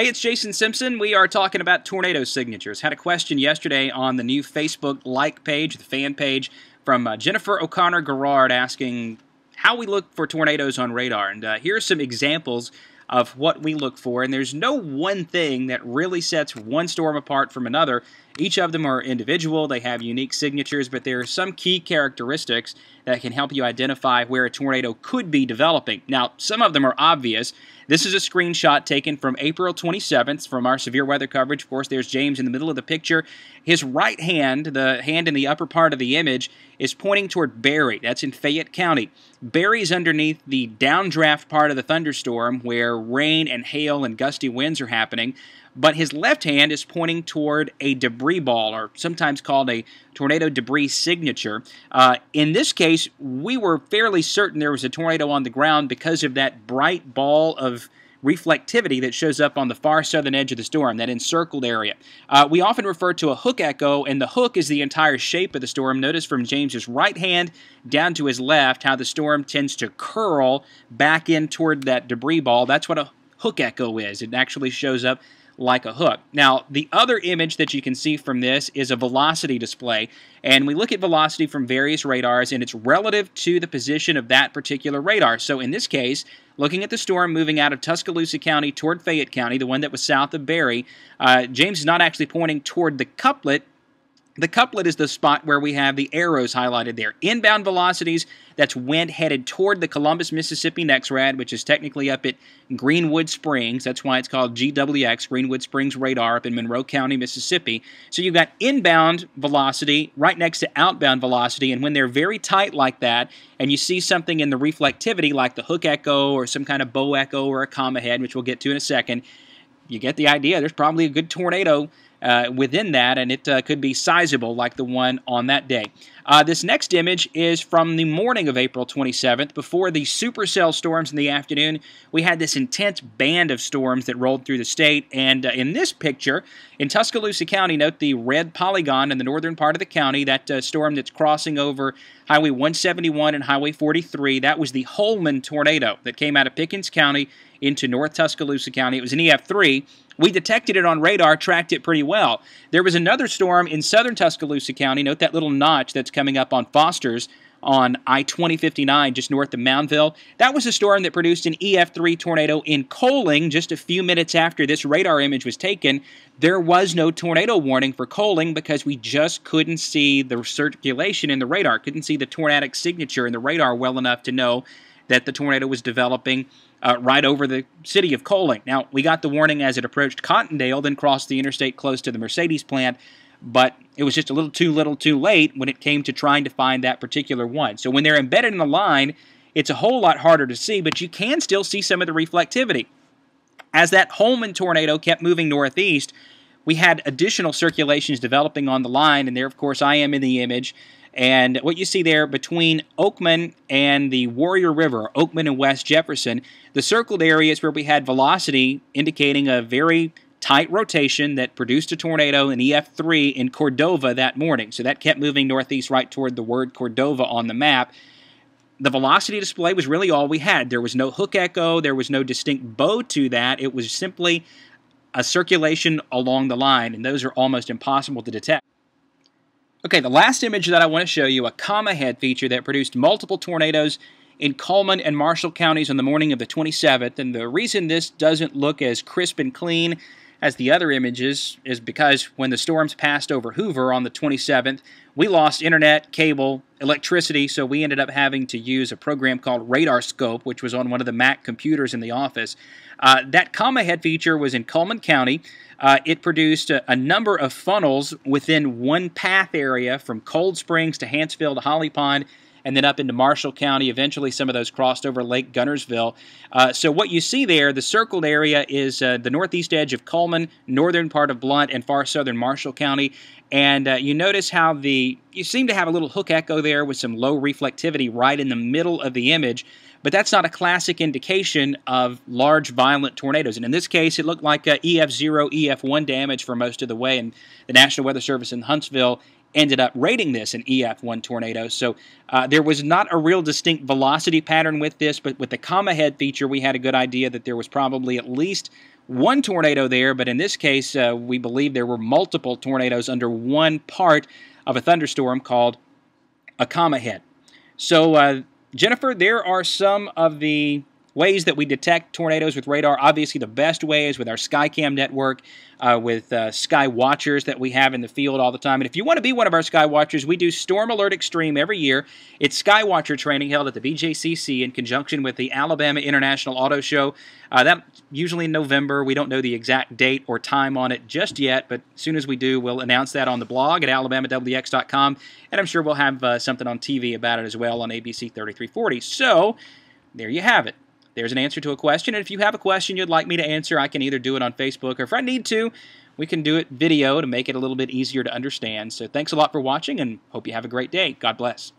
Hey, it's Jason Simpson. We are talking about tornado signatures. Had a question yesterday on the new Facebook like page, the fan page, from Jennifer O'Connor Garrard asking how we look for tornadoes on radar. And here are some examples of what we look for. And there's no one thing that really sets one storm apart from another. Each of them are individual. They have unique signatures, but there are some key characteristics that can help you identify where a tornado could be developing. Now, some of them are obvious. This is a screenshot taken from April 27th from our severe weather coverage. Of course, there's James in the middle of the picture. His right hand, the hand in the upper part of the image, is pointing toward Barry. That's in Fayette County. Barry's underneath the downdraft part of the thunderstorm where rain and hail and gusty winds are happening. But his left hand is pointing toward a debris ball, or sometimes called a tornado debris signature. In this case, we were fairly certain there was a tornado on the ground because of that bright ball of reflectivity that shows up on the far southern edge of the storm, that encircled area. We often refer to a hook echo, and the hook is the entire shape of the storm. Notice from James's right hand down to his left how the storm tends to curl back in toward that debris ball. That's what a hook echo is. It actually shows up like a hook. Now, the other image that you can see from this is a velocity display, and we look at velocity from various radars, and it's relative to the position of that particular radar. So in this case, looking at the storm moving out of Tuscaloosa County toward Fayette County, the one that was south of Barry, James is not actually pointing toward the couplet. The couplet is the spot where we have the arrows highlighted there. Inbound velocities, that's wind headed toward the Columbus, Mississippi NEXRAD, which is technically up at Greenwood Springs. That's why it's called GWX, Greenwood Springs Radar, up in Monroe County, Mississippi. So you've got inbound velocity right next to outbound velocity, and when they're very tight like that, and you see something in the reflectivity like the hook echo or some kind of bow echo or a comma head, which we'll get to in a second, you get the idea. There's probably a good tornado within that, and it could be sizable like the one on that day. This next image is from the morning of April 27th. Before the supercell storms in the afternoon, we had this intense band of storms that rolled through the state, and in this picture, in Tuscaloosa County, note the red polygon in the northern part of the county, that storm that's crossing over Highway 171 and Highway 43, that was the Holman tornado that came out of Pickens County into North Tuscaloosa County. It was an EF3. We detected it on radar, tracked it pretty well. There was another storm in southern Tuscaloosa County. Note that little notch that's coming up on Foster's on I-2059 just north of Moundville. That was a storm that produced an EF3 tornado in Coaling just a few minutes after this radar image was taken. There was no tornado warning for Coaling because we just couldn't see the circulation in the radar, couldn't see the tornadic signature in the radar well enough to know that the tornado was developing right over the city of Coaling. Now, we got the warning as it approached Cottondale, then crossed the interstate close to the Mercedes plant, but it was just a little too late when it came to trying to find that particular one. So when they're embedded in a line, it's a whole lot harder to see, but you can still see some of the reflectivity. As that Holman tornado kept moving northeast, we had additional circulations developing on the line, and there, of course, I am in the image. And what you see there between Oakman and the Warrior River, Oakman and West Jefferson, the circled areas where we had velocity indicating a very tight rotation that produced a tornado, an EF3, in Cordova that morning. So that kept moving northeast right toward the word Cordova on the map. The velocity display was really all we had. There was no hook echo. There was no distinct bow to that. It was simply a circulation along the line, and those are almost impossible to detect. Okay, the last image that I want to show you, a comma head feature that produced multiple tornadoes in Cullman and Marshall counties on the morning of the 27th. And the reason this doesn't look as crisp and clean as the other images is because when the storms passed over Hoover on the 27th, we lost internet, cable, electricity, so we ended up having to use a program called Radar Scope, which was on one of the Mac computers in the office. That comma head feature was in Cullman County. It produced a number of funnels within one path area from Cold Springs to Hanceville to Holly Pond, and then up into Marshall County. Eventually, some of those crossed over Lake Gunnersville. So what you see there, the circled area is the northeast edge of Cullman, northern part of Blount, and far southern Marshall County. And you notice how you seem to have a little hook echo there with some low reflectivity right in the middle of the image. But that's not a classic indication of large, violent tornadoes. And in this case, it looked like EF0, EF1 damage for most of the way. And the National Weather Service in Huntsville ended up rating this an EF1 tornado. So there was not a real distinct velocity pattern with this, but with the comma head feature, we had a good idea that there was probably at least one tornado there, but in this case, we believe there were multiple tornadoes under one part of a thunderstorm called a comma hit. So, Jennifer, there are some of the ways that we detect tornadoes with radar. Obviously, the best way is with our Skycam network, with Sky Watchers that we have in the field all the time. And if you want to be one of our Sky Watchers, we do Storm Alert Extreme every year. It's Sky Watcher training held at the BJCC in conjunction with the Alabama International Auto Show. That's usually in November. We don't know the exact date or time on it just yet, but as soon as we do, we'll announce that on the blog at alabamatwx.com, and I'm sure we'll have something on TV about it as well on ABC 3340. So, there you have it. There's an answer to a question, and if you have a question you'd like me to answer, I can either do it on Facebook, or if I need to, we can do it video to make it a little bit easier to understand. So thanks a lot for watching, and hope you have a great day. God bless.